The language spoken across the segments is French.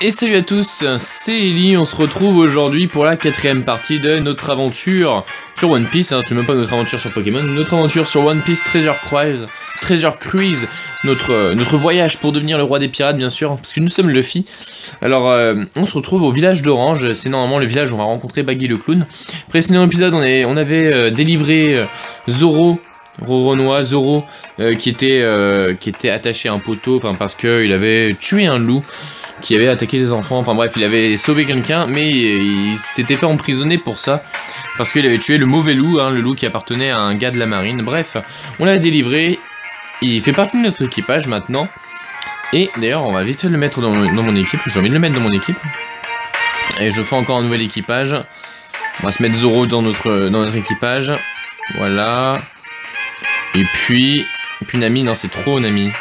Et salut à tous, c'est Eli, on se retrouve aujourd'hui pour la 4ème partie de notre aventure sur One Piece, hein, c'est même pas notre aventure sur Pokémon, notre aventure sur One Piece Treasure Cruise, notre voyage pour devenir le roi des pirates bien sûr, parce que nous sommes Luffy. Alors on se retrouve au village d'Orange, c'est normalement le village où on va rencontrer Baggy le clown. Précédent épisode on avait délivré Zoro, qui était attaché à un poteau, parce qu'il avait tué un loup qui avait attaqué des enfants, enfin bref, il avait sauvé quelqu'un, mais il s'était fait emprisonner pour ça, parce qu'il avait tué le mauvais loup, hein, le loup qui appartenait à un gars de la marine. Bref, on l'a délivré, il fait partie de notre équipage maintenant, et d'ailleurs on va vite le mettre dans mon équipe, j'ai envie de le mettre dans mon équipe, et je fais encore un nouvel équipage, on va se mettre Zoro dans notre équipage, voilà, et puis Nami, non c'est trop Nami.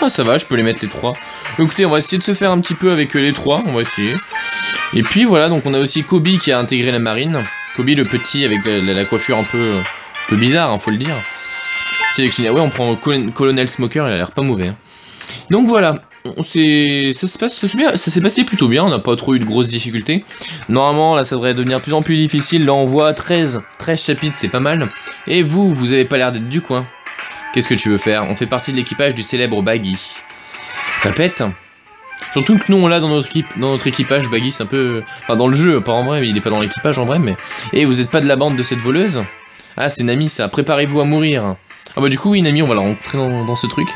Ah ça va, je peux les mettre les trois. Écoutez, on va essayer de se faire un petit peu avec les trois, on va essayer. Et puis voilà, donc on a aussi Koby qui a intégré la marine. Koby le petit avec la coiffure un peu bizarre, hein, faut le dire. Sélectionné, ouais on prend Colonel Smoker, il a l'air pas mauvais. Hein. Donc voilà, ça s'est passé plutôt bien, on n'a pas trop eu de grosses difficultés. Normalement là ça devrait devenir de plus en plus difficile, là on voit 13 chapitres, c'est pas mal. Et vous avez pas l'air d'être du coin. Qu'est-ce que tu veux faire? On fait partie de l'équipage du célèbre Baggy. Ça pète. Surtout que nous on l'a dans notre équipage Baggy, c'est un peu... Enfin dans le jeu, pas en vrai, mais il est pas dans l'équipage en vrai, mais... Et vous êtes pas de la bande de cette voleuse? Ah c'est Nami ça, préparez-vous à mourir. Ah bah du coup oui Nami, on va la rencontrer dans ce truc.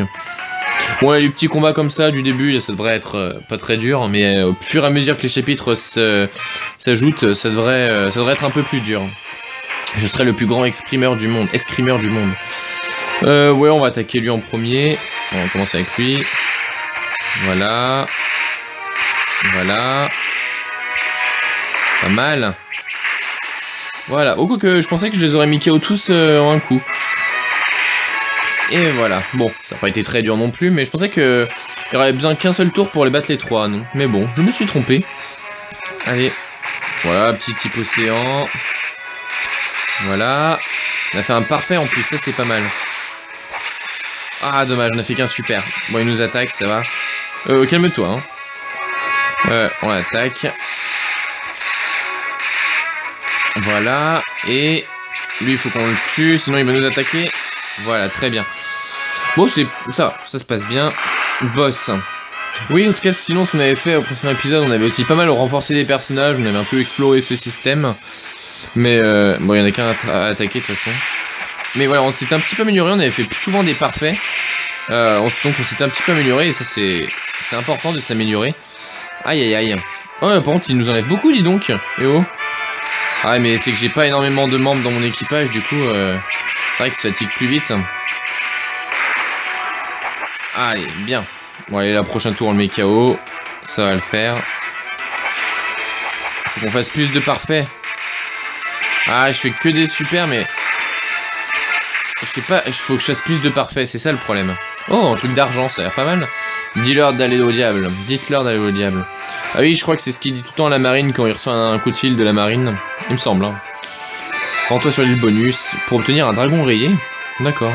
Bon les petits combats comme ça du début, là, ça devrait être pas très dur, mais au fur et à mesure que les chapitres s'ajoutent, ça devrait être un peu plus dur. Je serai le plus grand escrimeur du monde. Ouais, on va attaquer lui en premier. On va commencer avec lui. Voilà. Voilà. Pas mal. Voilà. Oh, que je pensais que je les aurais mis KO tous en un coup. Et voilà. Bon, ça n'a pas été très dur non plus, mais je pensais qu'il y aurait besoin qu'un seul tour pour les battre les trois, non. Mais bon, je me suis trompé. Allez. Voilà, petit type océan. Voilà. On a fait un parfait en plus, ça c'est pas mal. Ah dommage, on a fait qu'un super. Bon il nous attaque, ça va. Calme-toi hein. On attaque. Voilà. Et lui il faut qu'on le tue, sinon il va nous attaquer. Voilà, très bien. Bon ça se passe bien. Boss. Oui en tout cas sinon ce qu'on avait fait au précédent épisode, on avait aussi pas mal renforcé les personnages, on avait un peu exploré ce système. Mais bon il y en a qu'un à attaquer de toute façon. Mais voilà, on s'était un petit peu amélioré, on avait fait plus souvent des parfaits. Donc on s'était un petit peu amélioré et ça c'est important de s'améliorer. Aïe aïe aïe. Oh par contre il nous enlève beaucoup dis donc. Et oh. Ah mais c'est que j'ai pas énormément de membres dans mon équipage du coup c'est vrai que ça tique plus vite. Allez bien. Bon allez la prochaine tour on le met KO. Ça va le faire. Faut qu'on fasse plus de parfaits. Ah je fais que des super mais... Je sais pas, il faut que je fasse plus de parfait, c'est ça le problème. Oh, un truc d'argent, ça a l'air pas mal. Dis-leur d'aller au diable. Dites-leur d'aller au diable. Ah oui, je crois que c'est ce qu'il dit tout le temps à la marine quand il reçoit un coup de fil de la marine. Il me semble. Hein. Rends-toi sur l'île bonus pour obtenir un dragon rayé. D'accord.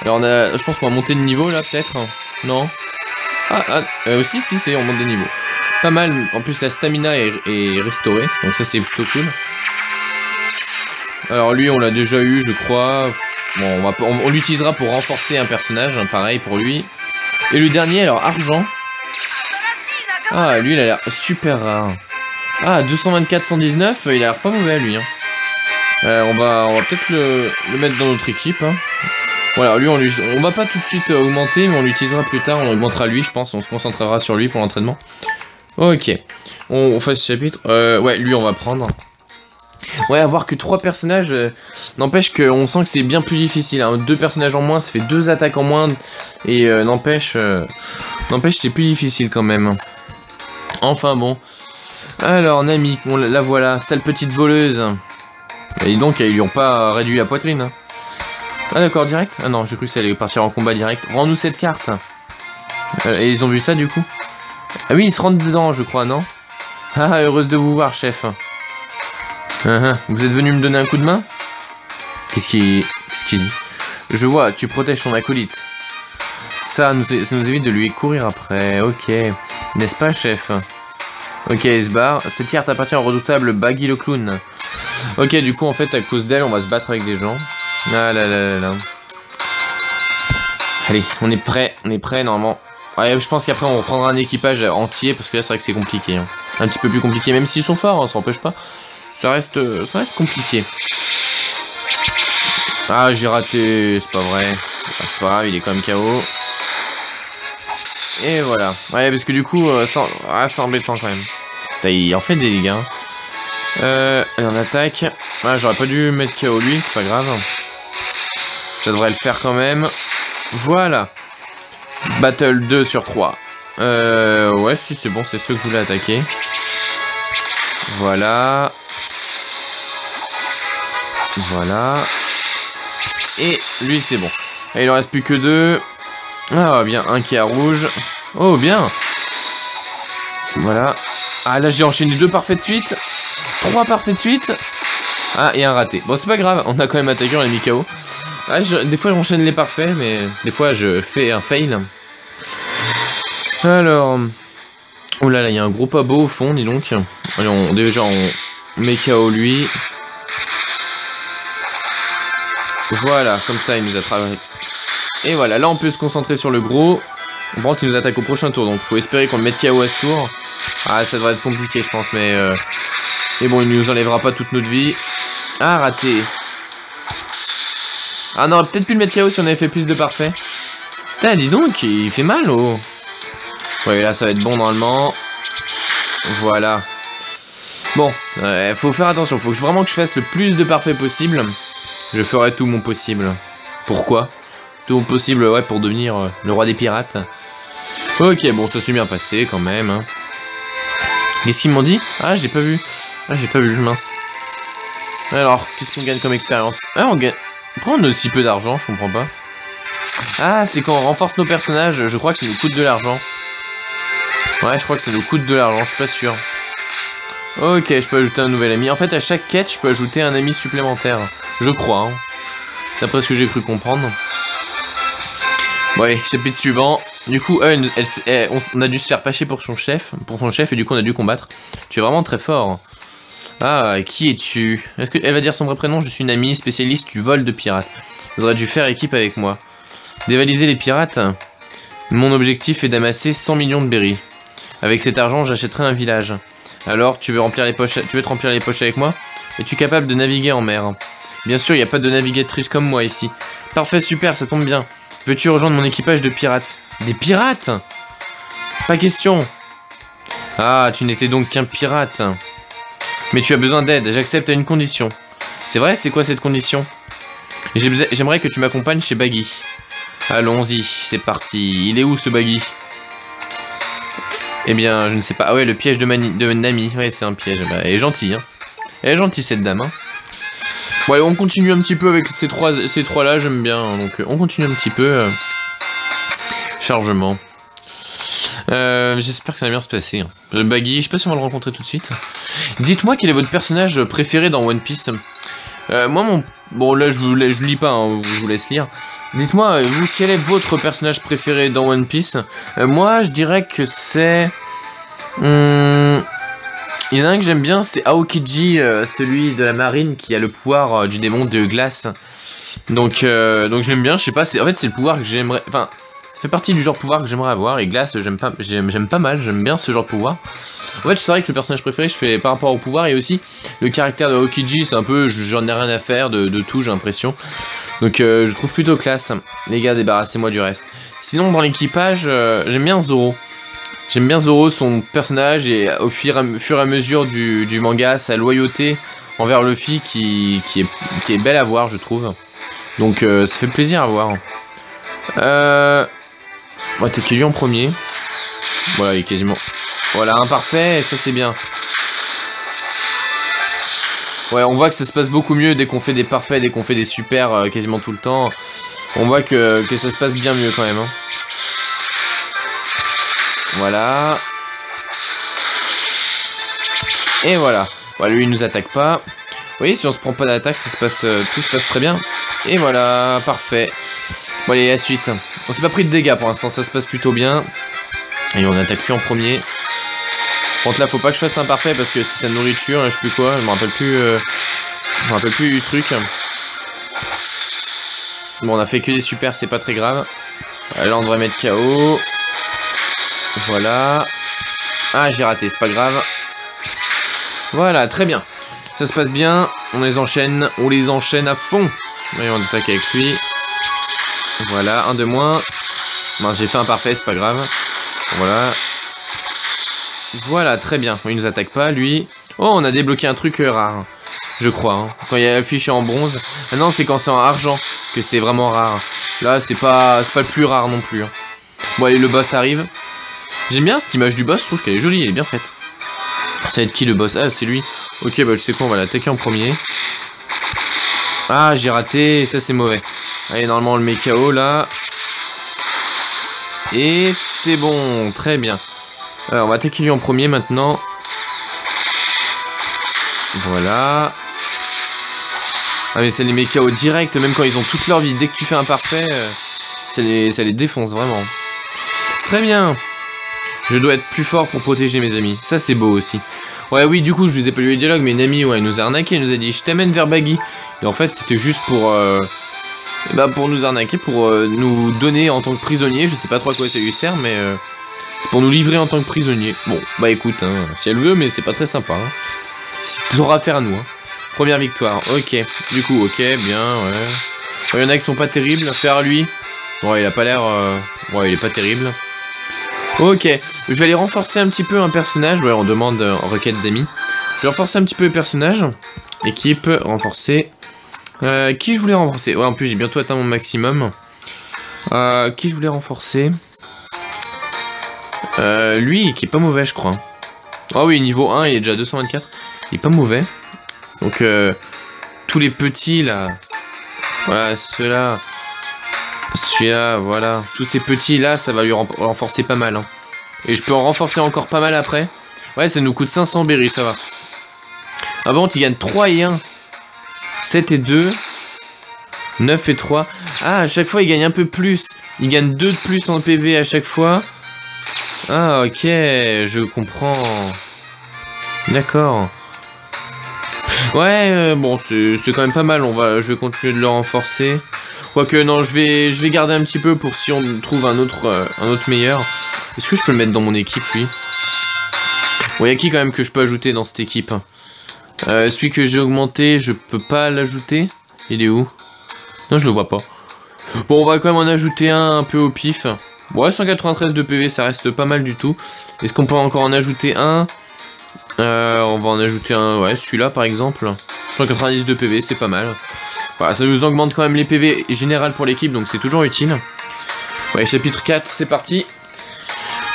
Alors on a, je pense qu'on va monter de niveau là, peut-être. Non. Si, on monte de niveau. Pas mal. En plus la stamina est restaurée, donc ça c'est plutôt cool. Alors lui on l'a déjà eu je crois. Bon on l'utilisera pour renforcer un personnage, hein, pareil pour lui. Et le dernier alors argent. Ah lui il a l'air super rare. Ah 224 119, il a l'air pas mauvais lui hein. On va peut-être le mettre dans notre équipe hein. Voilà lui on va pas tout de suite augmenter, mais on l'utilisera plus tard, on augmentera lui je pense, on se concentrera sur lui pour l'entraînement. Ok, on fait ce chapitre. Ouais lui on va prendre. Ouais, avoir que 3 personnages, n'empêche qu'on sent que c'est bien plus difficile. Hein. 2 personnages en moins, ça fait 2 attaques en moins. Et n'empêche, c'est plus difficile quand même. Enfin bon. Alors, Nami, la voilà, sale petite voleuse. Et donc, ils lui ont pas réduit la poitrine. Hein. Ah d'accord, direct? Ah non, j'ai cru que ça allait partir en combat direct. Rends-nous cette carte. Et ils ont vu ça du coup? Ah oui, ils se rentrent dedans, je crois, non? Ah, heureuse de vous voir, chef. Vous êtes venu me donner un coup de main? Qu'est-ce qu'il dit? Je vois, tu protèges ton acolyte. Ça nous évite de lui courir après. Ok. N'est-ce pas, chef? Ok, il se barre. Cette carte appartient au redoutable Baggy le clown. Ok, du coup, en fait, à cause d'elle, on va se battre avec des gens. Ah là là là là. Allez, on est prêt, normalement. Ouais, je pense qu'après, on reprendra un équipage entier, parce que là, c'est vrai que c'est compliqué. Hein. Un petit peu plus compliqué, même s'ils sont forts, hein, ça n'empêche pas. Ça reste compliqué. Ah, j'ai raté, c'est pas vrai. C'est pas grave, il est quand même KO. Et voilà. Ouais, parce que du coup, c'est embêtant quand même. Il en fait des dégâts. Allez, on attaque. Ah, j'aurais pas dû mettre KO lui, c'est pas grave. Ça devrait le faire quand même. Voilà. Battle 2 sur 3. Ouais, si c'est bon, c'est ceux que je voulais attaquer. Voilà. Voilà. Et lui, c'est bon. Et il en reste plus que 2. Ah, bien, un qui est à rouge. Oh, bien. Voilà. Ah, là, j'ai enchaîné 2 parfaits de suite. 3 parfaits de suite. Ah, et un raté. Bon, c'est pas grave, on a quand même attaqué, on l'a mis KO. Ah, des fois, j'enchaîne les parfaits, mais des fois, je fais un fail. Alors... Oh là là, il y a un gros pas beau au fond, dis donc. Allez, déjà, on met KO lui. Voilà, comme ça, il nous a travaillé. Et voilà, là, on peut se concentrer sur le gros. Par contre, il nous attaque au prochain tour, donc faut espérer qu'on le mette KO à ce tour. Ah, ça devrait être compliqué, je pense, mais... Et bon, il nous enlèvera pas toute notre vie. Ah, raté. Ah, on aurait peut-être pu le mettre KO si on avait fait plus de parfait. Putain, dis donc, il fait mal, oh. Ouais, là, ça va être bon, normalement. Voilà. Bon, faut faire attention. Faut vraiment que je fasse le plus de parfait possible. Je ferai tout mon possible. Pourquoi? Tout mon possible, ouais, pour devenir le roi des pirates. Ok, bon, ça s'est bien passé, quand même. Hein. Qu'est-ce qu'ils m'ont dit? Ah, j'ai pas vu. Ah, j'ai pas vu, mince. Alors, qu'est-ce qu'on gagne comme expérience? Ah, on gagne... Pourquoi on a aussi peu d'argent? Je comprends pas. Ah, c'est quand on renforce nos personnages. Je crois que ça nous coûte de l'argent. Ouais, je crois que ça nous coûte de l'argent, je suis pas sûr. Ok, je peux ajouter un nouvel ami. En fait, à chaque quête, je peux ajouter un ami supplémentaire. Je crois, hein. D'après ce que j'ai cru comprendre. Bon, allez, chapitre suivant. Du coup, on a dû se faire pâcher pour son chef, et du coup, on a dû combattre. Tu es vraiment très fort. Ah, qui es-tu? Est-ce qu'elle va dire son vrai prénom? Je suis une amie spécialiste du vol de pirates. Tu aurais dû faire équipe avec moi. Dévaliser les pirates? Mon objectif est d'amasser 100 millions de berries. Avec cet argent, j'achèterai un village. Alors, tu veux te remplir les poches avec moi? Es-tu capable de naviguer en mer? Bien sûr, il n'y a pas de navigatrice comme moi ici. Parfait, super, ça tombe bien. Veux-tu rejoindre mon équipage de pirates? Des pirates? Pas question. Ah, tu n'étais donc qu'un pirate. Mais tu as besoin d'aide, j'accepte à une condition. C'est vrai, c'est quoi cette condition? J'aimerais que tu m'accompagnes chez Baggy. Allons-y, c'est parti. Il est où ce Baggy? Eh bien, je ne sais pas. Ah ouais, le piège de Nami. Ouais, c'est un piège. Bah, elle est gentille, hein. Elle est gentille, cette dame, hein. Bon, allez, on continue un petit peu avec ces trois là, j'aime bien. Hein, donc, on continue un petit peu. Chargement. J'espère que ça va bien se passer. Hein. Le Baggy, je sais pas si on va le rencontrer tout de suite. Dites-moi quel est votre personnage préféré dans One Piece. Moi, bon, là, je lis pas, hein, je vous laisse lire. Dites-moi, vous, quel est votre personnage préféré dans One Piece? Moi, je dirais que c'est... Il y en a un que j'aime bien, c'est Aokiji, celui de la marine qui a le pouvoir du démon de glace. Donc j'aime bien, je sais pas, en fait, c'est le pouvoir que j'aimerais... Enfin, ça fait partie du genre de pouvoir que j'aimerais avoir, et glace, j'aime pas mal, j'aime bien ce genre de pouvoir. En fait, c'est vrai que le personnage préféré, je fais par rapport au pouvoir, et aussi le caractère de Aokiji, c'est un peu, j'en ai rien à faire de tout, j'ai l'impression. Donc je trouve plutôt classe. Les gars, débarrassez-moi du reste. Sinon, dans l'équipage, j'aime bien Zoro. J'aime bien Zoro, son personnage, et au fur et à mesure du manga, sa loyauté envers Luffy qui est belle à voir, je trouve. Donc ça fait plaisir à voir. On va attaquer lui en premier. Voilà, il est quasiment... Voilà, un parfait, et ça c'est bien. Ouais, on voit que ça se passe beaucoup mieux dès qu'on fait des parfaits, dès qu'on fait des super quasiment tout le temps. On voit que ça se passe bien mieux quand même. Hein. Voilà. Et voilà. Voilà, lui il nous attaque pas. Vous voyez, si on se prend pas d'attaque, tout se passe très bien. Et voilà, parfait. Bon allez, la suite. On s'est pas pris de dégâts pour l'instant, ça se passe plutôt bien. Et on attaque lui en premier. Par contre là, faut pas que je fasse un parfait parce que c'est sa nourriture, je sais plus quoi, je me rappelle plus du truc. Bon, on a fait que des super, c'est pas très grave. Là, on devrait mettre KO. Voilà. Ah, j'ai raté, c'est pas grave. Voilà, très bien. Ça se passe bien. On les enchaîne à fond. Allez, on attaque avec lui. Voilà, un de moins. Bon, j'ai fait un parfait, c'est pas grave. Voilà. Voilà, très bien. Il nous attaque pas, lui. Oh, on a débloqué un truc rare. Je crois. Hein. Quand il y a affiché en bronze. Ah non, c'est quand c'est en argent que c'est vraiment rare. Là, c'est pas le plus rare non plus. Hein. Bon, allez, le boss arrive. J'aime bien cette image du boss. Je trouve qu'elle est jolie, elle est bien faite. Ça va être qui le boss? Ah, c'est lui. Ok, bah, je sais quoi, on va l'attaquer en premier. Ah, j'ai raté. Ça, c'est mauvais. Allez, normalement, on le met KO là. Et c'est bon. Très bien. Alors, on va attaquer lui en premier maintenant. Voilà. Ah mais ça les met KO direct, même quand ils ont toute leur vie. Dès que tu fais un parfait, ça les défonce vraiment. Très bien. Je dois être plus fort pour protéger mes amis. Ça c'est beau aussi. Ouais oui, du coup je vous ai pas lu les dialogues, mais Nami ouais, il nous a arnaqué, il nous a dit je t'amène vers Baggy. Et en fait c'était juste pour nous arnaquer, pour nous donner en tant que prisonnier. Je sais pas trop à quoi ça lui sert, mais c'est pour nous livrer en tant que prisonnier. Bon bah écoute, hein, si elle veut, mais c'est pas très sympa. Hein. C'est toujours affaire à nous. Hein. Première victoire, ok. Du coup, ok, bien, ouais. Il y en a qui sont pas terribles. Faire lui. Ouais, il a pas l'air. Ouais, il est pas terrible. Ok, je vais aller renforcer un petit peu un personnage. Ouais, on demande en requête d'amis. Je vais renforcer un petit peu le personnage. Équipe, renforcer. Qui je voulais renforcer? Ouais, en plus, j'ai bientôt atteint mon maximum. Qui je voulais renforcer? Lui, qui est pas mauvais, je crois. Ah oui, niveau 1, il est déjà 224. Il est pas mauvais. Donc, tous les petits, là. Voilà, ceux-là. Celui-là, voilà. Tous ces petits-là, ça va lui renforcer pas mal. Hein. Et je peux en renforcer encore pas mal après. Ouais, ça nous coûte 500 berries, ça va. Ah bon, il gagne 3 et 1. 7 et 2. 9 et 3. Ah, à chaque fois, il gagne un peu plus. Il gagne 2 de plus en PV à chaque fois. Ah, ok, je comprends. D'accord. Ouais, bon, c'est quand même pas mal. Je vais continuer de le renforcer. Quoique, non, je vais garder un petit peu pour si on trouve un autre meilleur. Est-ce que je peux le mettre dans mon équipe, lui? Bon, il y a qui quand même que je peux ajouter dans cette équipe? Celui que j'ai augmenté, je peux pas l'ajouter. Il est où? Non, je le vois pas. Bon, on va quand même en ajouter un peu au pif. Ouais, 193 de PV, ça reste pas mal du tout. Est-ce qu'on peut encore en ajouter un? On va en ajouter un, ouais, celui-là par exemple. 190 de PV, c'est pas mal. Voilà, ça nous augmente quand même les PV général pour l'équipe, donc c'est toujours utile. Ouais, chapitre 4, c'est parti.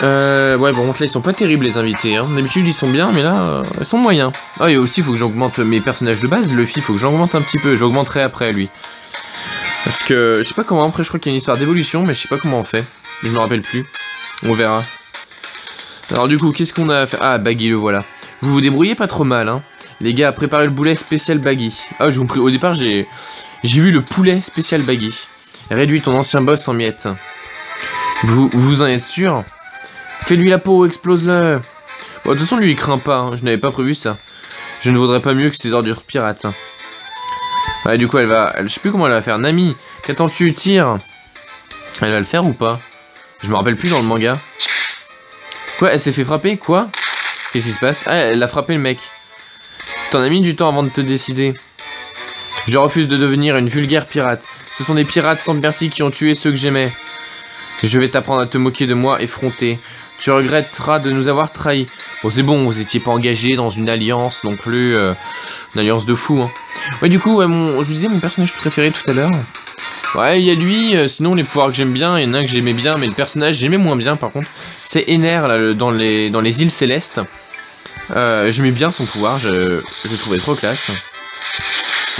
Ouais, bon, là, ils sont pas terribles les invités. Hein. D'habitude, ils sont bien, mais là, ils sont moyens. Ah, et aussi, il faut que j'augmente mes personnages de base. Luffy, il faut que j'augmente un petit peu. J'augmenterai après, lui. Parce que, je sais pas comment, après, je crois qu'il y a une histoire d'évolution, mais je sais pas comment on fait. Je me rappelle plus. On verra. Alors, du coup, qu'est-ce qu'on a à faire? Ah, Baggy, le voilà. Vous vous débrouillez pas trop mal, hein. Les gars, préparez le boulet spécial Baggy. Ah, je vous prie, au départ, j'ai vu le poulet spécial Baggy. Réduis ton ancien boss en miettes. Vous en êtes sûr? Fais-lui la peau, explose-le. Bon, de toute façon, lui, il craint pas. Hein. Je n'avais pas prévu ça. Je ne vaudrais pas mieux que ces ordures pirates. Hein. Ouais, du coup, elle va... Je sais plus comment elle va faire. Nami, qu'attends-tu? Tire. Elle va le faire ou pas? Je me rappelle plus dans le manga. Quoi? Elle s'est fait frapper? Quoi? Qu'est-ce qui se passe? Ah, elle a frappé le mec. T'en as mis du temps avant de te décider. Je refuse de devenir une vulgaire pirate. Ce sont des pirates sans merci qui ont tué ceux que j'aimais. Je vais t'apprendre à te moquer de moi, effronté. Tu regretteras de nous avoir trahis. Bon, c'est bon, vous étiez pas engagés dans une alliance non plus. Une alliance de fous. Hein. Ouais, du coup, ouais, je vous disais mon personnage préféré tout à l'heure. Ouais, il y a lui. Sinon, les pouvoirs que j'aime bien, il y en a un que j'aimais bien, mais le personnage j'aimais moins bien par contre. C'est Ener, là, dans les îles célestes. J'aimais bien son pouvoir, je le trouvais trop classe.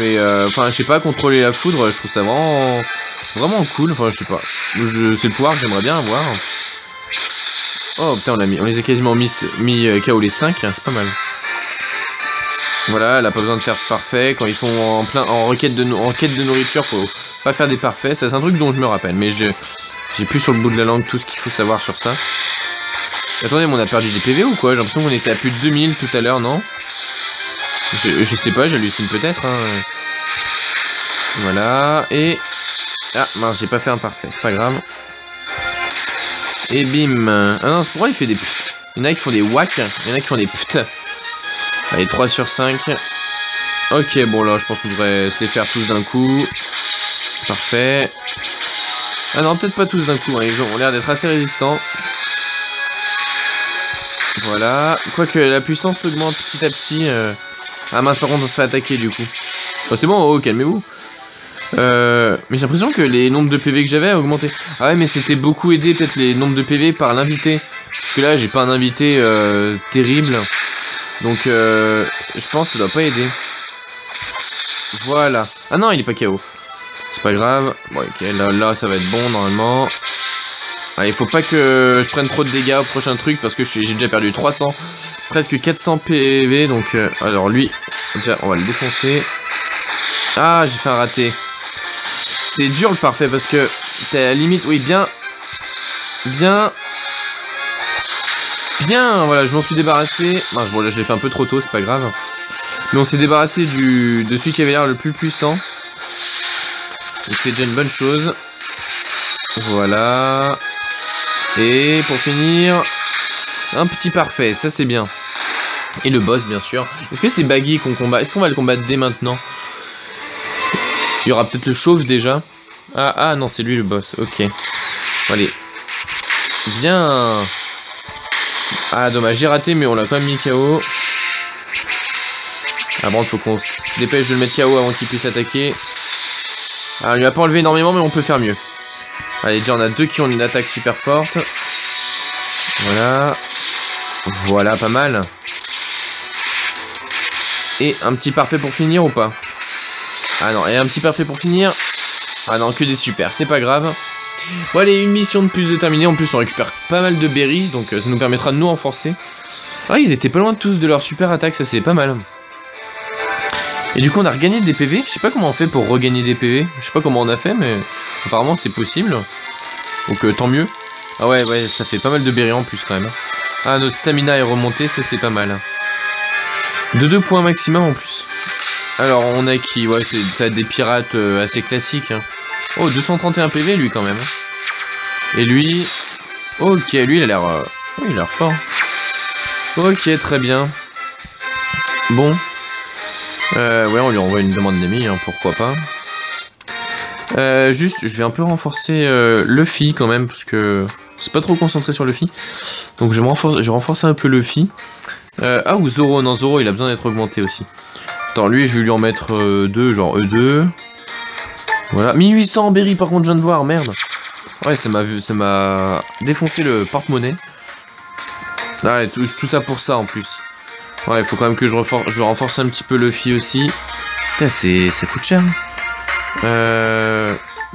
Mais, enfin, je sais pas, contrôler la foudre, je trouve ça vraiment cool. Enfin, je sais pas. C'est le pouvoir que j'aimerais bien avoir. Oh putain, on les a quasiment mis KO les 5, hein, c'est pas mal. Voilà, elle a pas besoin de faire parfait. Quand ils sont en quête de nourriture, faut pas faire des parfaits. Ça, c'est un truc dont je me rappelle, mais j'ai plus sur le bout de la langue tout ce qu'il faut savoir sur ça. Attendez, mais on a perdu des PV ou quoi? J'ai l'impression qu'on était à plus de 2000 tout à l'heure, non? Je sais pas, j'hallucine peut-être. Hein. Voilà, et... Ah, mince, j'ai pas fait un parfait, c'est pas grave. Et bim. Ah non, pourquoi il fait des pfft? Il y en a qui font des whack, il y en a qui font des pfft. Allez, 3 sur 5. Ok, bon là, je pense qu'on devrait se les faire tous d'un coup. Parfait. Ah non, peut-être pas tous d'un coup, hein. Ils ont l'air d'être assez résistants. Voilà. Quoique la puissance augmente petit à petit. Ah mince, par contre, on se fait attaquer du coup. Oh, c'est bon, oh, calmez-vous. Mais j'ai l'impression que les nombres de PV que j'avais a augmenté. Ah ouais, mais c'était beaucoup aidé, peut-être les nombres de PV par l'invité. Parce que là, j'ai pas un invité terrible. Donc, je pense que ça doit pas aider. Voilà. Ah non, il est pas KO. C'est pas grave. Bon, ok, là, ça va être bon normalement. Allez, faut pas que je prenne trop de dégâts au prochain truc parce que j'ai déjà perdu 300, presque 400 PV. Donc, alors lui, déjà, on va le défoncer. Ah, j'ai fait un raté. C'est dur le parfait parce que t'es à la limite. Oui, bien. Voilà, je m'en suis débarrassé. Bon, là, je l'ai fait un peu trop tôt, c'est pas grave. Mais on s'est débarrassé de celui qui avait l'air le plus puissant. Donc, c'est déjà une bonne chose. Voilà. Et pour finir, un petit parfait, ça c'est bien. Et le boss, bien sûr. Est-ce que c'est Baggy qu'on combat? Est-ce qu'on va le combattre dès maintenant? Il y aura peut-être le chauve déjà. Ah non, c'est lui le boss. Ok. Allez. Bien. Ah, dommage, j'ai raté, mais on l'a quand même mis KO. Ah bon, il faut qu'on se dépêche de le mettre KO avant qu'il puisse attaquer. Ah, il lui a pas enlevé énormément, mais on peut faire mieux. Allez, déjà, on a deux qui ont une attaque super forte. Voilà. Voilà, pas mal. Et un petit parfait pour finir ou pas? Ah non, et un petit parfait pour finir. Ah non, que des super, c'est pas grave. Bon allez, une mission de plus de terminer. En plus on récupère pas mal de berries, donc ça nous permettra de nous renforcer. Ah, ils étaient pas loin tous de leur super attaque, ça c'est pas mal. Et du coup on a regagné des PV. Je sais pas comment on fait pour regagner des PV. Je sais pas comment on a fait, mais apparemment c'est possible. Donc tant mieux. Ah ouais, ça fait pas mal de berries en plus quand même. Ah, notre stamina est remonté, ça c'est pas mal. De 2 points maximum en plus. Alors on a qui? Ouais, c'est des pirates assez classiques. Hein. Oh, 231 PV lui quand même. Et lui... Ok, lui il a l'air... il a l'air fort. Ok, très bien. Bon. Ouais, on lui envoie une demande d'ennemi, hein, pourquoi pas. Juste, je vais un peu renforcer Luffy quand même, parce que c'est pas trop concentré sur Luffy. Donc je vais renforcer un peu Luffy. Ah, ou Zoro, non, Zoro il a besoin d'être augmenté aussi. Attends, lui je vais lui en mettre 2, genre E2. Voilà, 1800 en berry par contre je viens de voir, merde. Ouais, ça m'a défoncé le porte-monnaie. Ah, et tout ça pour ça en plus. Ouais, il faut quand même que je renforce un petit peu Luffy aussi. Putain, ça coûte cher.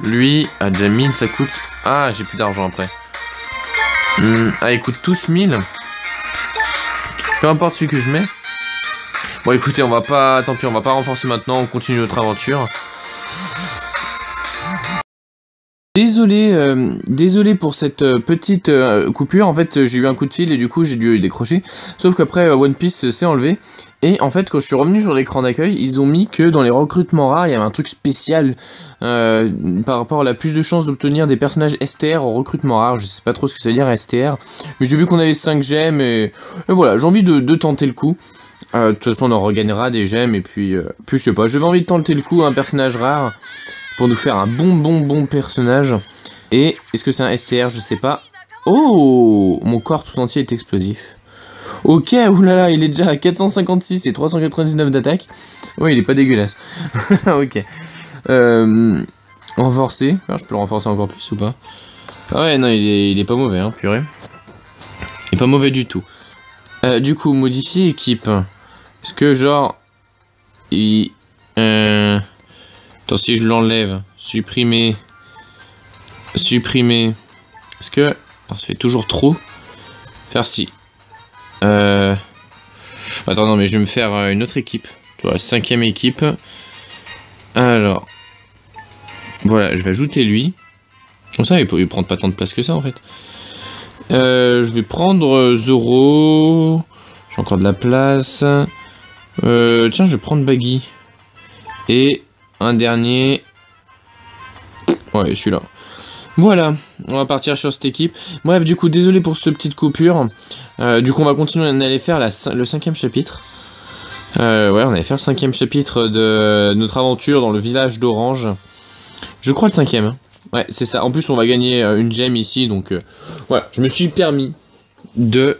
Lui, à déjà 1000 ça coûte... Ah, j'ai plus d'argent après. Ah, ils coûtent tous 1000. Peu importe celui que je mets. Bon, écoutez, on va pas... Tant pis, on va pas renforcer maintenant, on continue notre aventure. Désolé pour cette petite coupure, en fait j'ai eu un coup de fil et du coup j'ai dû décrocher, sauf qu'après One Piece s'est enlevé, et en fait quand je suis revenu sur l'écran d'accueil, ils ont mis que dans les recrutements rares il y avait un truc spécial par rapport à la plus de chances d'obtenir des personnages STR au recrutement rare. Je sais pas trop ce que ça veut dire STR, mais j'ai vu qu'on avait 5 gemmes et voilà, j'ai envie de tenter le coup. De toute façon on en regagnera des gemmes et puis je sais pas, j'avais envie de tenter le coup à un personnage rare pour nous faire un bon personnage. Et est-ce que c'est un STR? Je sais pas. Oh, mon corps tout entier est explosif. Ok, oulala, il est déjà à 456 et 399 d'attaque. Ouais, il est pas dégueulasse. Ok. Renforcer. Alors, je peux le renforcer encore plus ou pas? Ah ouais, non, il est pas mauvais, hein, purée. Il est pas mauvais du tout. Du coup, modifier équipe. Est-ce que genre... Attends, si je l'enlève, supprimer. Est-ce que... Alors, ça fait toujours trop. Faire si. Attends, non, mais je vais me faire une autre équipe. Tu vois, 5e équipe. Alors. Voilà, je vais ajouter lui. Comme ça, il peut prendre pas tant de place que ça en fait. Je vais prendre Zoro. J'ai encore de la place. Tiens, je vais prendre Baggy. Et un dernier. Ouais, celui-là. Voilà, on va partir sur cette équipe. Bref, du coup, désolé pour cette petite coupure. Du coup, on va continuer. On allait faire le 5e chapitre. Ouais, on allait faire le 5e chapitre de notre aventure dans le village d'Orange. Je crois le 5e. Hein. Ouais, c'est ça. En plus, on va gagner une gemme ici. Donc, voilà, je me suis permis de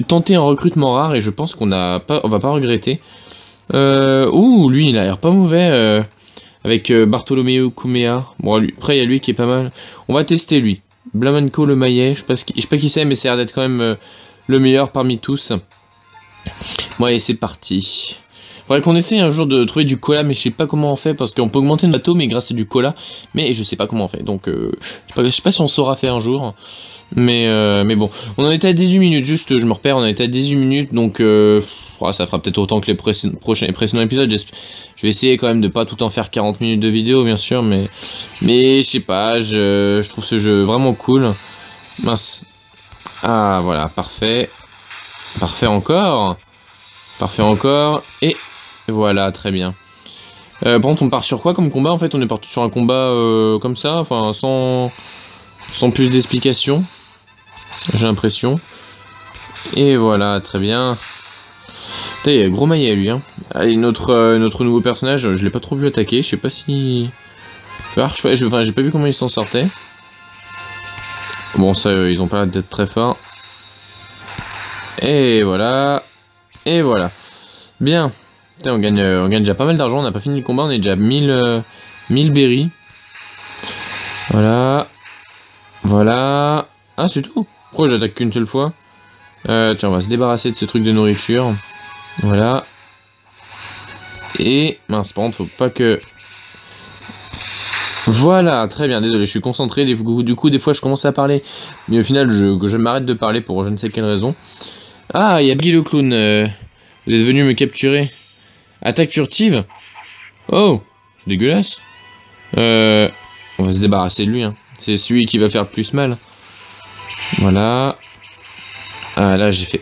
tenter un recrutement rare et je pense qu'on va pas regretter. Ouh, lui, il a l'air pas mauvais. Avec Bartholoméo Kumea. Bon, lui, après, il y a lui qui est pas mal. On va tester lui. Blamanco le Maillet. Je sais pas qui c'est, mais ça a l'air d'être quand même le meilleur parmi tous. Bon, allez, c'est parti. Faudrait qu'on essaye un jour de trouver du cola, mais je sais pas comment on fait, parce qu'on peut augmenter le bateau, mais grâce à du cola. Mais je sais pas comment on fait, donc je sais pas si on saura faire un jour. Mais bon, on en était à 18 minutes, juste, je me repère, on en était à 18 minutes, donc ça fera peut-être autant que les précédents épisodes. Je vais essayer quand même de pas tout en faire 40 minutes de vidéo, bien sûr, mais je sais pas, je trouve ce jeu vraiment cool. Mince. Ah, voilà, parfait. Parfait encore. Parfait encore. Et voilà, très bien. Par contre, on part sur quoi comme combat? En fait, on est parti sur un combat comme ça, enfin, sans plus d'explications. J'ai l'impression. Et voilà, très bien. Il y a gros maillet lui. Hein. Allez, notre nouveau personnage, je l'ai pas trop vu attaquer. Je sais pas si. Enfin, j'ai pas vu comment il s'en sortait. Bon, ça, ils ont pas l'air d'être très forts. Et voilà. Et voilà. Bien. Putain, on gagne déjà pas mal d'argent. On n'a pas fini le combat. On est déjà 1000 berries. Voilà. Voilà. Ah, c'est tout. Pourquoi j'attaque qu'une seule fois? Tiens, on va se débarrasser de ce truc de nourriture. Voilà. Et mince, par contre, faut pas que... Voilà, très bien, désolé, je suis concentré, du coup, des fois, je commence à parler, mais au final, je m'arrête de parler pour je ne sais quelle raison. Ah, il y a Guy le clown, vous êtes venu me capturer. Attaque furtive? Oh, c'est dégueulasse. On va se débarrasser de lui, hein. C'est celui qui va faire le plus mal. Voilà. Ah, là, j'ai fait...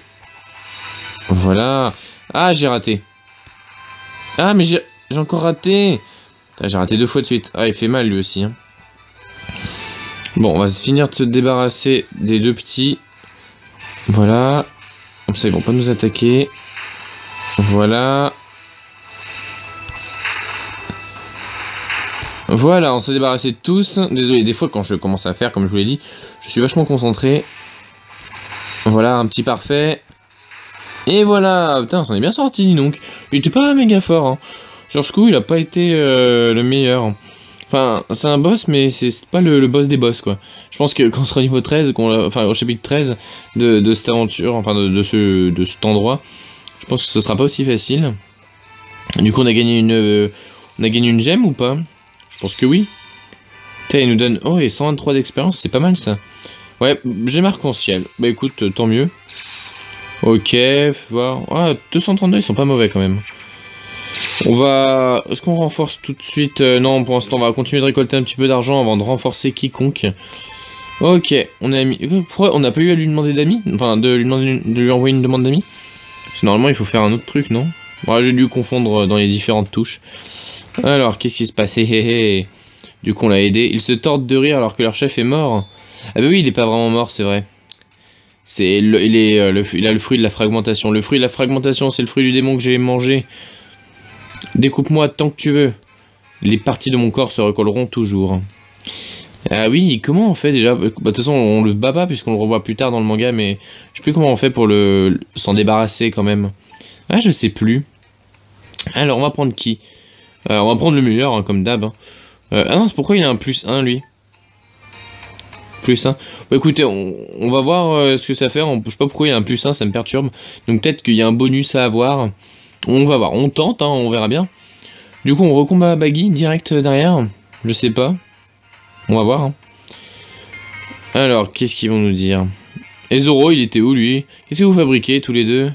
Voilà. Ah, j'ai raté. Ah, mais j'ai encore raté. J'ai raté 2 fois de suite. Ah, il fait mal lui aussi. Hein. Bon, on va finir de se débarrasser des 2 petits. Voilà. Comme ça, ils vont pas nous attaquer. Voilà. Voilà, on s'est débarrassé de tous. Désolé, des fois, quand je commence à faire, comme je vous l'ai dit, je suis vachement concentré. Voilà, un petit parfait. Et voilà, putain, on s'en est bien sorti, donc. Il était pas méga fort, hein. Sur ce coup, il a pas été le meilleur. Enfin, c'est un boss, mais c'est pas le boss des boss, quoi. Je pense que quand on sera au niveau 13, enfin, au chapitre 13 de cette aventure, enfin, de cet endroit, je pense que ce sera pas aussi facile. Du coup, on a gagné une gemme ou pas? Je pense que oui. Putain, il nous donne... Oh, et 123 d'expérience, c'est pas mal, ça. Ouais, j'ai marque en ciel. Bah, écoute, tant mieux. Ok, voir. Ah, 232, ils sont pas mauvais, quand même. On va... Est-ce qu'on renforce tout de suite? Non, pour l'instant, on va continuer de récolter un petit peu d'argent avant de renforcer quiconque. Ok, on a mis... Pourquoi on n'a pas eu à lui demander d'amis? Enfin, de lui envoyer une demande d'amis? Parce que normalement, il faut faire un autre truc, non? Ouais, j'ai dû confondre dans les différentes touches. Alors, qu'est-ce qui se passe? Du coup, on l'a aidé. Ils se tordent de rire alors que leur chef est mort. Ah bah oui, il est pas vraiment mort, c'est vrai. Il a le fruit de la fragmentation. Le fruit de la fragmentation, c'est le fruit du démon que j'ai mangé. Découpe-moi tant que tu veux. Les parties de mon corps se recolleront toujours. Ah oui, comment on fait déjà? Bah, de toute façon, on le bat pas puisqu'on le revoit plus tard dans le manga, mais je sais plus comment on fait pour s'en débarrasser quand même. Ah, je sais plus. Alors, on va prendre qui? On va prendre le meilleur, hein, comme d'hab. Hein. Ah non, c'est pourquoi il a un +1, lui? +1. Bah écoutez, on va voir ce que ça fait. Je sais pas pourquoi il y a un +1, ça me perturbe. Donc peut-être qu'il y a un bonus à avoir. On va voir, on tente, hein, on verra bien. Du coup, on recombat Baggy direct derrière. Je sais pas. On va voir. Hein. Alors, qu'est-ce qu'ils vont nous dire? Et Zoro, il était où lui? Qu'est-ce que vous fabriquez tous les deux?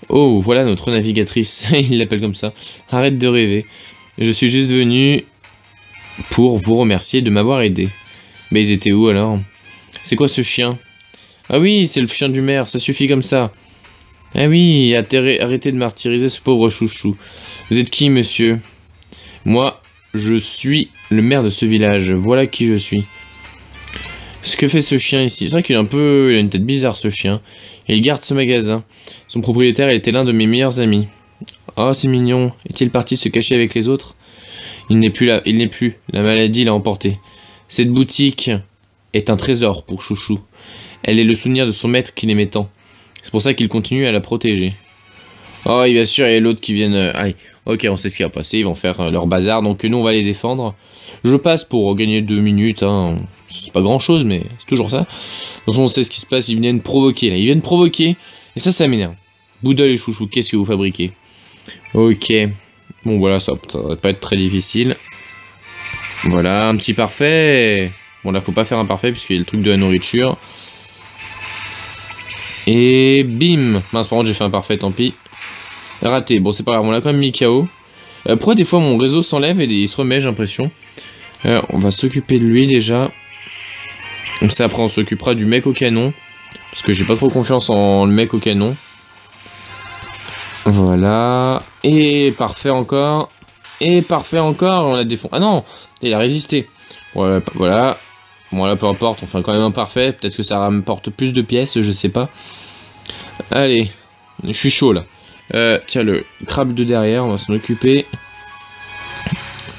Oh, voilà notre navigatrice. Il l'appelle comme ça. Arrête de rêver. Je suis juste venu pour vous remercier de m'avoir aidé. Mais ils étaient où alors? C'est quoi ce chien? Ah oui, c'est le chien du maire, ça suffit comme ça. Ah oui, arrêtez de martyriser ce pauvre chouchou. Vous êtes qui, monsieur? Moi, je suis le maire de ce village, voilà qui je suis. Ce que fait ce chien ici? C'est vrai qu'il a il a une tête bizarre ce chien. Et il garde ce magasin. Son propriétaire, il était l'un de mes meilleurs amis. Oh, c'est mignon. Est-il parti se cacher avec les autres? Il n'est plus là, il n'est plus. La maladie l'a emporté. Cette boutique est un trésor pour Chouchou. Elle est le souvenir de son maître qu'il aimait tant. C'est pour ça qu'il continue à la protéger. Oh, et bien sûr, il y a l'autre qui viennent... Allez, ok, on sait ce qui va passer. Ils vont faire leur bazar. Donc nous, on va les défendre. Je passe pour gagner 2 minutes. Hein. C'est pas grand-chose, mais c'est toujours ça. Donc on sait ce qui se passe. Ils viennent provoquer, là. Ils viennent provoquer. Et ça m'énerve. Bouddha et Chouchou, qu'est-ce que vous fabriquez? Ok. Bon, voilà, ça va pas être très difficile. Voilà, un petit parfait. Bon, là, faut pas faire un parfait, puisqu'il y a le truc de la nourriture. Et bim. Mince, par contre, j'ai fait un parfait, tant pis. Raté. Bon, c'est pas grave, on l'a quand même mis KO. Pourquoi des fois mon réseau s'enlève et il se remet, j'ai l'impression. On va s'occuper de lui déjà. Comme ça, après, on s'occupera du mec au canon. Parce que j'ai pas trop confiance en le mec au canon. Voilà. Et parfait encore. Et parfait encore. On l'a défoncé. Ah non, il a résisté. Voilà, voilà. Bon, là, peu importe. On fait quand même un parfait. Peut-être que ça rapporte plus de pièces. Je sais pas. Allez. Je suis chaud, là. Tiens, le crabe de derrière. On va s'en occuper.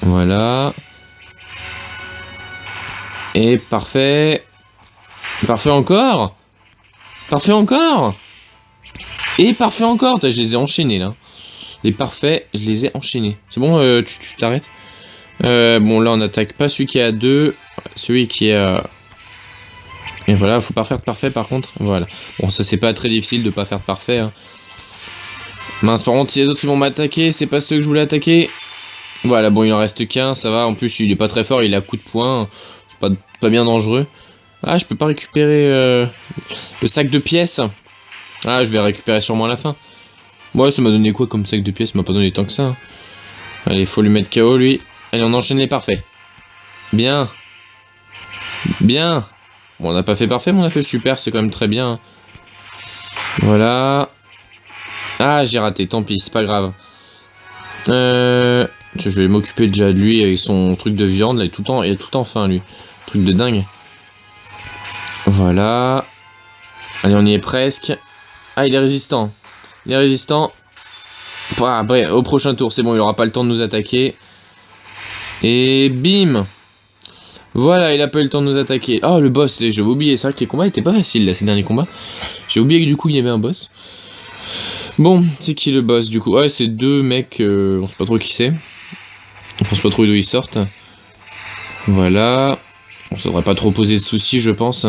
Voilà. Et parfait. Parfait encore. Parfait encore. Et parfait encore. Je les ai enchaînés, là. Les parfaits, je les ai enchaînés. C'est bon, tu t'arrêtes. Bon, là, on n'attaque pas celui qui est à 2. Celui qui est à... Et voilà, faut pas faire de parfait, par contre. Voilà. Bon, ça, c'est pas très difficile de pas faire de parfait. Hein. Mince, par contre, si les autres, ils vont m'attaquer, c'est pas ceux que je voulais attaquer. Voilà, bon, il en reste qu'un, ça va. En plus, il est pas très fort, il a coup de poing. C'est pas bien dangereux. Ah, je peux pas récupérer le sac de pièces. Ah, je vais récupérer sûrement à la fin. Moi, ça m'a donné quoi comme sac de pièces? Ça m'a pas donné tant que ça. Hein. Allez, faut lui mettre KO, lui. Allez, on enchaîne les parfaits. Bien. Bien. Bon, on n'a pas fait parfait, mais on a fait super, c'est quand même très bien. Voilà. Ah, j'ai raté, tant pis, c'est pas grave. Je vais m'occuper déjà de lui avec son truc de viande, là, il est tout en faim, lui. Truc de dingue. Voilà. Allez, on y est presque. Ah, il est résistant. Il est résistant. Après, au prochain tour, c'est bon, il aura pas le temps de nous attaquer. Et bim. Voilà, il a pas eu le temps de nous attaquer. Oh, le boss, j'avais oublié. C'est vrai que les combats étaient pas faciles, là, ces derniers combats. J'ai oublié que du coup, il y avait un boss. Bon, c'est qui le boss, du coup? Ouais, c'est 2 mecs, on sait pas trop qui c'est. On sait pas trop d'où ils sortent. Voilà. On ne devrait pas trop poser de soucis, je pense.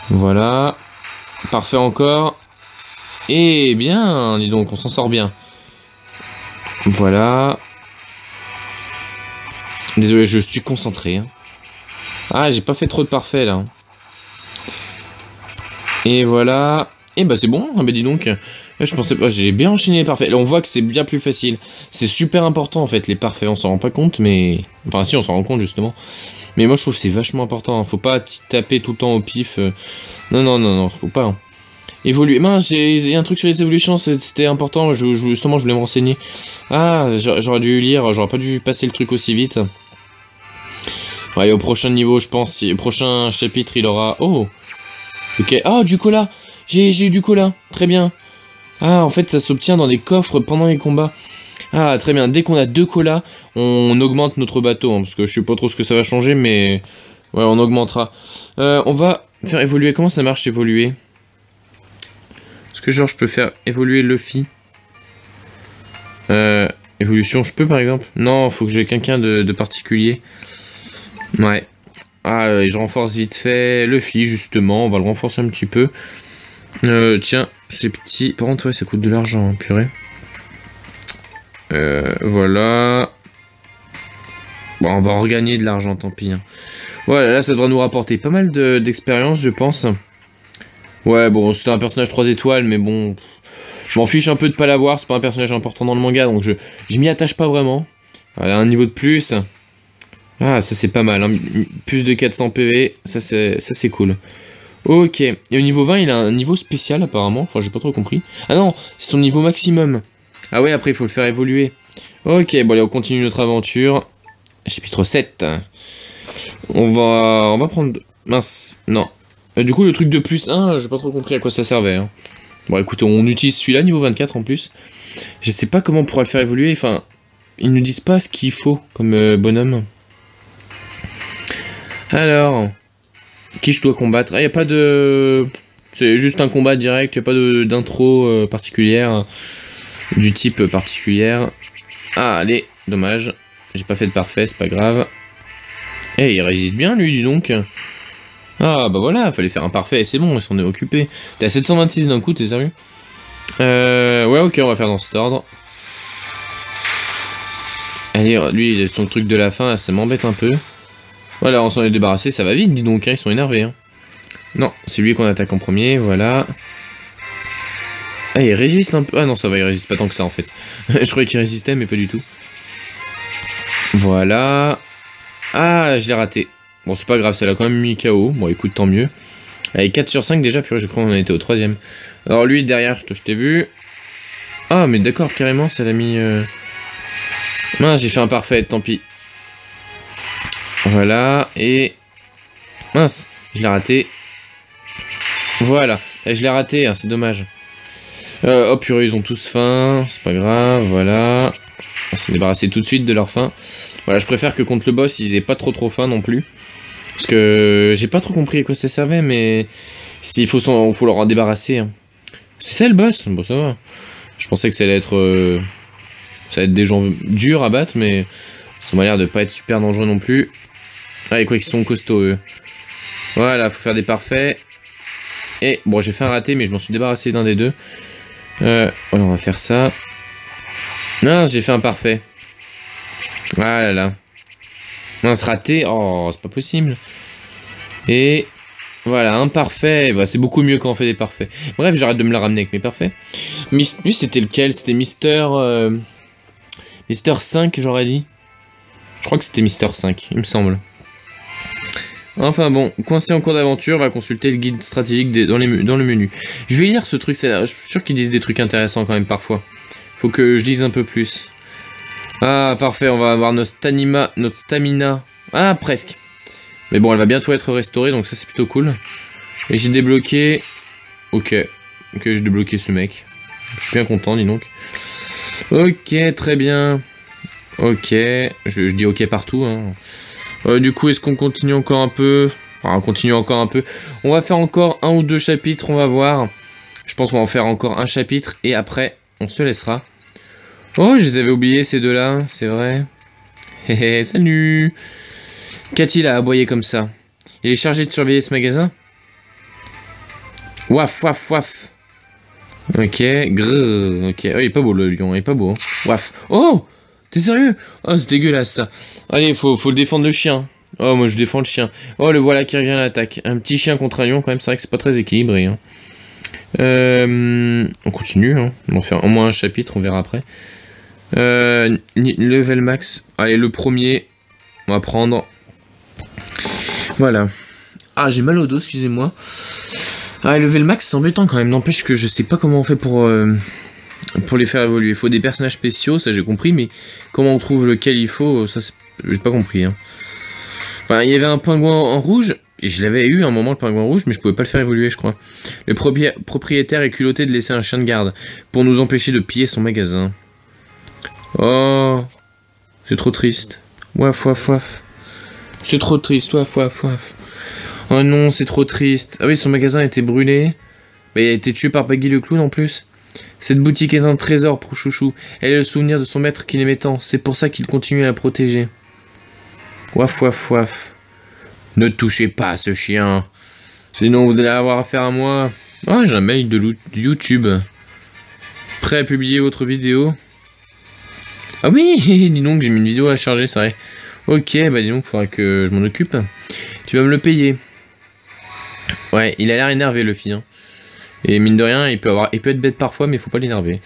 Voilà. Parfait encore. Et bien, dis donc, on s'en sort bien. Voilà. Désolé, je suis concentré. Hein. Ah, j'ai pas fait trop de parfait, là. Et voilà. Et bah c'est bon, ah, bah dis donc. Je pensais pas, j'ai bien enchaîné les parfaits. Là, on voit que c'est bien plus facile. C'est super important, en fait, les parfaits. On s'en rend pas compte, mais... Enfin, si, on s'en rend compte, justement. Mais moi, je trouve que c'est vachement important. Hein. Faut pas taper tout le temps au pif. Non, faut pas. Hein. Évoluer. Mince, il y a un truc sur les évolutions, c'était important. Justement, je voulais me renseigner. Ah, j'aurais dû lire. J'aurais pas dû passer le truc aussi vite. Bon, allez, au prochain niveau, je pense. Au prochain chapitre, il aura... Oh. Ok. Ah, du cola. J'ai eu du cola. Très bien. Ah, en fait, ça s'obtient dans des coffres pendant les combats. Ah, très bien. Dès qu'on a 2 colas, on augmente notre bateau. Hein, parce que je sais pas trop ce que ça va changer, mais... Ouais, on augmentera. On va faire évoluer. Comment ça marche, évoluer? Est-ce que, genre, je peux faire évoluer Luffy? Évolution, je peux, par exemple? Non, faut que j'ai quelqu'un de particulier. Ouais. Ah, je renforce vite fait Luffy, justement. On va le renforcer un petit peu. Tiens, c'est petit. Par contre, ouais, ça coûte de l'argent, hein, purée. Voilà. Bon, on va regagner de l'argent, tant pis. Hein. Voilà, là, ça devrait nous rapporter pas mal d'expérience, je pense. Ouais, bon, c'était un personnage 3 étoiles, mais bon... Je m'en fiche un peu de pas l'avoir, c'est pas un personnage important dans le manga, donc je m'y attache pas vraiment. Voilà, un niveau de plus. Ah, ça c'est pas mal, hein. Plus de 400 PV, ça c'est cool. Ok, et au niveau 20, il a un niveau spécial apparemment, enfin j'ai pas trop compris. Ah non, c'est son niveau maximum. Ah ouais, après il faut le faire évoluer. Ok, bon allez, on continue notre aventure. Chapitre 7. On va prendre... Mince, non. Du coup, le truc de plus 1, j'ai pas trop compris à quoi ça servait. Hein. Bon, écoutez, on utilise celui-là, niveau 24 en plus. Je sais pas comment on pourra le faire évoluer, enfin... Ils ne disent pas ce qu'il faut comme bonhomme. Alors... Qui je dois combattre? Ah, y a pas de... C'est juste un combat direct, y a pas d'intro particulière. Du type particulière. Ah, allez, dommage. J'ai pas fait de parfait, c'est pas grave. Eh, il résiste bien, lui, dis donc. Ah, bah voilà, fallait faire un parfait, c'est bon, il s'en est occupé. T'es à 726 d'un coup, t'es sérieux? Ouais, ok, on va faire dans cet ordre. Allez, lui, il a son truc de la fin, ça m'embête un peu. Voilà, on s'en est débarrassé, ça va vite, dis donc, hein, ils sont énervés. Hein. Non, c'est lui qu'on attaque en premier, voilà. Ah, il résiste un peu. Ah non, ça va, il résiste pas tant que ça, en fait. Je croyais qu'il résistait, mais pas du tout. Voilà. Ah, je l'ai raté. Bon, c'est pas grave, ça l'a quand même mis KO. Bon, écoute, tant mieux. Allez, 4 sur 5 déjà, puis je crois qu'on en était au 3ème. Alors lui, derrière, je t'ai vu. Ah, mais d'accord, carrément, ça l'a mis... Mince, j'ai fait un parfait, tant pis. Voilà, et... Mince, je l'ai raté. Voilà, et je l'ai raté, hein, c'est dommage. Oh purée, ils ont tous faim, c'est pas grave, voilà. On s'est débarrassé tout de suite de leur faim. Voilà, je préfère que contre le boss, ils aient pas trop faim non plus. Parce que j'ai pas trop compris à quoi ça servait, mais... Il faut leur en débarrasser. Hein. C'est ça le boss? Bon, ça va. Je pensais que ça allait être... Ça va être des gens durs à battre, mais... Ça m'a l'air de pas être super dangereux non plus. Ah, et quoi qu'ils sont costauds, eux. Voilà, faut faire des parfaits. Et, bon, j'ai fait un raté, mais je m'en suis débarrassé d'un des deux. Voilà, on va faire ça. Non, j'ai fait un parfait. Ah là là. Non, ce raté. Oh, c'est pas possible. Et... Voilà, un parfait. Bah, c'est beaucoup mieux quand on fait des parfaits. Bref, j'arrête de me la ramener avec mes parfaits. Lui, c'était lequel? C'était Mister... Mister 5, j'aurais dit. Je crois que c'était Mister 5, il me semble. Enfin bon, coincé en cours d'aventure, va consulter le guide stratégique dans le menu. Je vais lire ce truc, je suis sûr qu'ils disent des trucs intéressants quand même parfois. Faut que je lise un peu plus. Ah, parfait, on va avoir notre stamina. Ah, presque. Mais bon, elle va bientôt être restaurée, donc ça c'est plutôt cool. Et j'ai débloqué... Ok, j'ai débloqué ce mec. Je suis bien content, dis donc. Ok, très bien. Ok, je dis ok partout, hein. Du coup, est-ce qu'on continue encore un peu? On continue encore un peu. On va faire encore 1 ou 2 chapitres, on va voir. Je pense qu'on va en faire encore un chapitre et après, on se laissera. Oh, je les avais oubliés ces deux-là, c'est vrai. Hé hé, salut. Qu'a-t-il à aboyer comme ça? Il est chargé de surveiller ce magasin? Waf, waf, waf. Ok, grrr, ok. Oh, il est pas beau le lion, il est pas beau. Hein. Waf. Oh! T'es sérieux? Oh, c'est dégueulasse ça. Allez, faut le défendre le chien. Oh, moi je défends le chien. Oh, le voilà qui revient à l'attaque. Un petit chien contre un lion, quand même, c'est vrai que c'est pas très équilibré. Hein. On continue, hein. On va faire au moins un chapitre, on verra après. Level max. Allez, le premier. On va prendre. Voilà. Ah, j'ai mal au dos, excusez-moi. Ah, level max, c'est embêtant quand même. N'empêche que je sais pas comment on fait pour les faire évoluer. Il faut des personnages spéciaux, ça j'ai compris, mais comment on trouve lequel il faut, ça j'ai pas compris. Hein. Enfin, il y avait un pingouin en rouge, et je l'avais eu à un moment le pingouin rouge, mais je pouvais pas le faire évoluer, je crois. Le propriétaire est culotté de laisser un chien de garde pour nous empêcher de piller son magasin. Oh, c'est trop triste. Waf, waf, waf. C'est trop triste, waf, waf, waf. Oh non, c'est trop triste. Ah oui, son magasin a été brûlé. Bah, il a été tué par Peggy le clown en plus. Cette boutique est un trésor pour Chouchou. Elle est le souvenir de son maître qu'il aimait tant. C'est pour ça qu'il continue à la protéger. Waf, waf, waf. Ne touchez pas à ce chien. Sinon vous allez avoir affaire à moi. Oh, j'ai un mail de YouTube. Prêt à publier votre vidéo? Ah oui, dis donc, j'ai mis une vidéo à charger, c'est vrai. Ok, bah dis donc, faudra que je m'en occupe. Tu vas me le payer. Ouais, il a l'air énervé le fille. Hein. Et mine de rien, il peut être bête parfois, mais il faut pas l'énerver.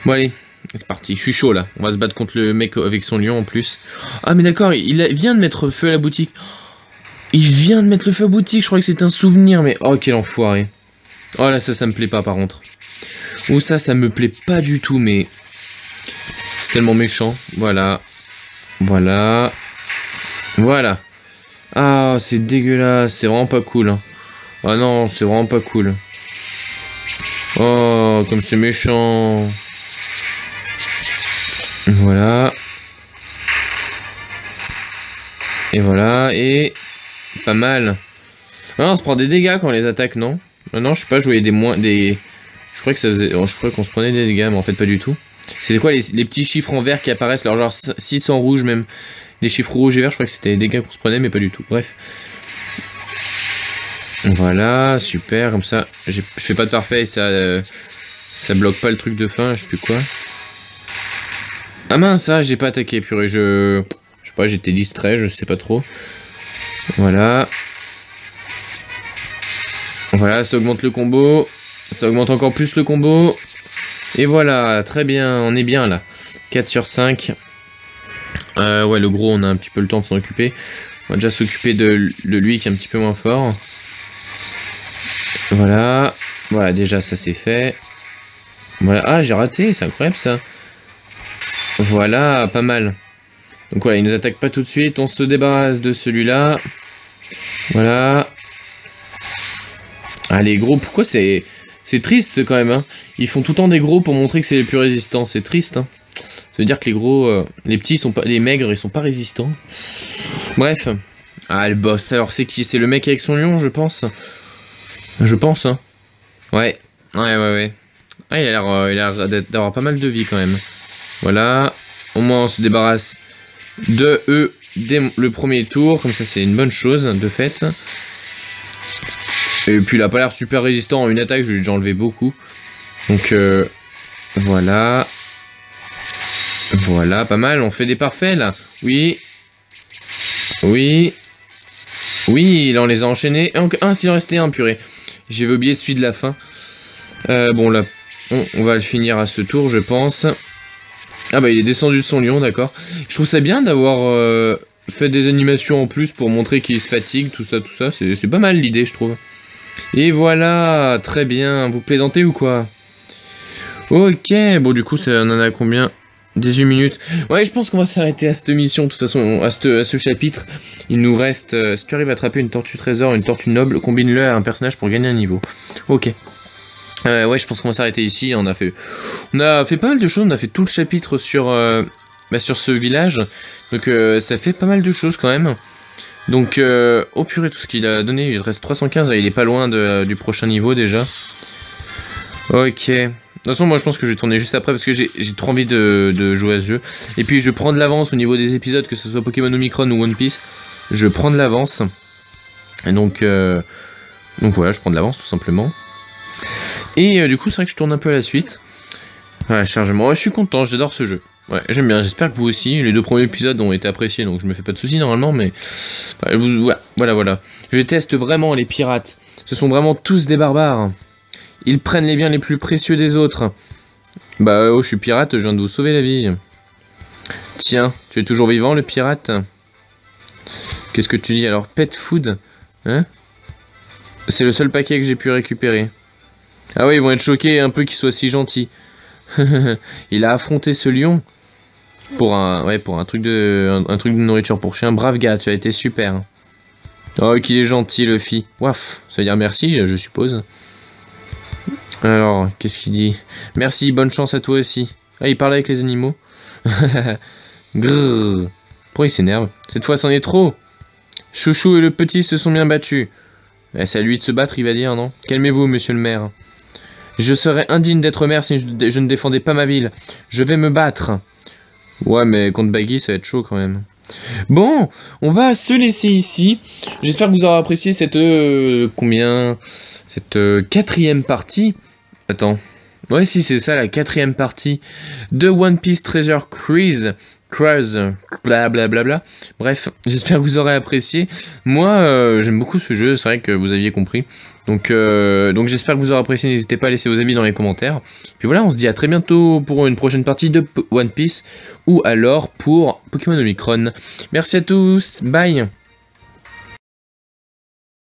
Bon allez, C'est parti, je suis chaud là. On va se battre contre le mec avec son lion en plus. Ah mais d'accord, vient de mettre feu à la boutique. Il vient de mettre le feu à la boutique, je croyais que c'était un souvenir, mais... Oh, quel enfoiré. Oh là, ça me plaît pas par contre. Ou ça me plaît pas du tout, mais... C'est tellement méchant. Voilà. Voilà. Voilà. Ah, c'est dégueulasse, c'est vraiment pas cool. Hein. Ah non, c'est vraiment pas cool. Oh, comme c'est méchant. Voilà. Et voilà, et... Pas mal. Ah, on se prend des dégâts quand on les attaque, non? Non, je sais pas, je voyais des... Je croyais que ça faisait... Oh, je croyais qu'on se prenait des dégâts, mais en fait pas du tout. C'était quoi les petits chiffres en vert qui apparaissent, là, genre 6 en rouge même. Des chiffres rouges et verts, je crois que c'était des dégâts qu'on se prenait, mais pas du tout. Bref. Voilà, super, comme ça. Je fais pas de parfait et ça bloque pas le truc de fin, je sais plus quoi. Ah mince, ça, j'ai pas attaqué, purée, je sais pas, j'étais distrait, je sais pas trop. Voilà. Voilà, ça augmente le combo. Ça augmente encore plus le combo. Et voilà, très bien, on est bien là. 4 sur 5. Ouais, le gros, on a un petit peu le temps de s'en occuper. On va déjà s'occuper de lui qui est un petit peu moins fort. Voilà. Voilà, déjà ça c'est fait. Voilà. Ah, j'ai raté, c'est incroyable ça. Voilà, pas mal. Donc voilà, il nous attaque pas tout de suite. On se débarrasse de celui-là. Voilà. Allez, gros, pourquoi c'est triste quand même, hein. Ils font tout le temps des gros pour montrer que c'est les plus résistants. C'est triste, hein. Ça veut dire que les gros, les petits, sont pas, les maigres, ils sont pas résistants. Bref. Ah, le boss. Alors, c'est qui? C'est le mec avec son lion, je pense. Je pense, hein. Ouais. Ouais. Ah, il a l'air d'avoir pas mal de vie quand même. Voilà. Au moins, on se débarrasse de eux dès le premier tour. Comme ça, c'est une bonne chose, de fait. Et puis, il a pas l'air super résistant. En une attaque, je lui ai déjà enlevé beaucoup. Donc, voilà. Voilà, pas mal. On fait des parfaits, là. Oui. Oui. Oui, là, on les a enchaînés. Ah, s'il en restait un, purée. J'avais oublié celui de la fin. Bon, là, on va le finir à ce tour, je pense. Ah bah, il est descendu de son lion, d'accord. Je trouve ça bien d'avoir fait des animations en plus pour montrer qu'il se fatigue, tout ça. C'est pas mal l'idée, je trouve. Et voilà, très bien. Vous plaisantez ou quoi? Ok, bon, du coup, on en a combien? 18 minutes. Ouais, je pense qu'on va s'arrêter à cette mission, de toute façon, à ce chapitre. Il nous reste... si tu arrives à attraper une tortue trésor, une tortue noble, combine-le à un personnage pour gagner un niveau. Ok. Ouais, je pense qu'on va s'arrêter ici. On a fait pas mal de choses. On a fait tout le chapitre sur ce village. Donc, ça fait pas mal de choses quand même. Donc, oh purée, tout ce qu'il a donné, il reste 315. Il est pas loin du prochain niveau déjà. Ok. De toute façon, moi je pense que je vais tourner juste après parce que j'ai trop envie de jouer à ce jeu. Et puis je prends de l'avance au niveau des épisodes, que ce soit Pokémon Omicron ou One Piece. Je prends de l'avance. Et donc voilà, je prends de l'avance tout simplement. Et du coup, c'est vrai que je tourne un peu à la suite. Ouais, chargement. Ouais, je suis content, j'adore ce jeu. Ouais, j'aime bien, j'espère que vous aussi. Les 2 premiers épisodes ont été appréciés, donc je me fais pas de soucis normalement, mais... Voilà. Je teste vraiment les pirates. Ce sont vraiment tous des barbares. Ils prennent les biens les plus précieux des autres. Bah oh, je suis pirate, je viens de vous sauver la vie. Tiens, tu es toujours vivant, le pirate? Qu'est-ce que tu dis alors? Pet food? Hein? C'est le seul paquet que j'ai pu récupérer. Ah oui, ils vont être choqués un peu qu'il soit si gentil. Il a affronté ce lion pour un truc de nourriture pour chien. Brave gars, tu as été super. Oh, qu'il est gentil, le fille. Waf, ça veut dire merci, je suppose. Alors, qu'est-ce qu'il dit? Merci, bonne chance à toi aussi. Ah, il parle avec les animaux. Grrr. Pourquoi il s'énerve? Cette fois, c'en est trop. Chouchou et le petit se sont bien battus. C'est à lui de se battre, il va dire, non? Calmez-vous, monsieur le maire. Je serais indigne d'être maire si je ne défendais pas ma ville. Je vais me battre. Ouais, mais contre Baggy, ça va être chaud quand même. Bon, on va se laisser ici. J'espère que vous aurez apprécié cette... Cette 4e partie. Attends. Ouais, si, c'est ça, la 4e partie de One Piece Treasure Cruise. Cross, blablabla. Bref, j'espère que vous aurez apprécié. Moi, j'aime beaucoup ce jeu, c'est vrai que vous aviez compris. Donc j'espère que vous aurez apprécié, n'hésitez pas à laisser vos avis dans les commentaires. Puis voilà, on se dit à très bientôt pour une prochaine partie de One Piece, ou alors pour Pokémon Omicron. Merci à tous, bye.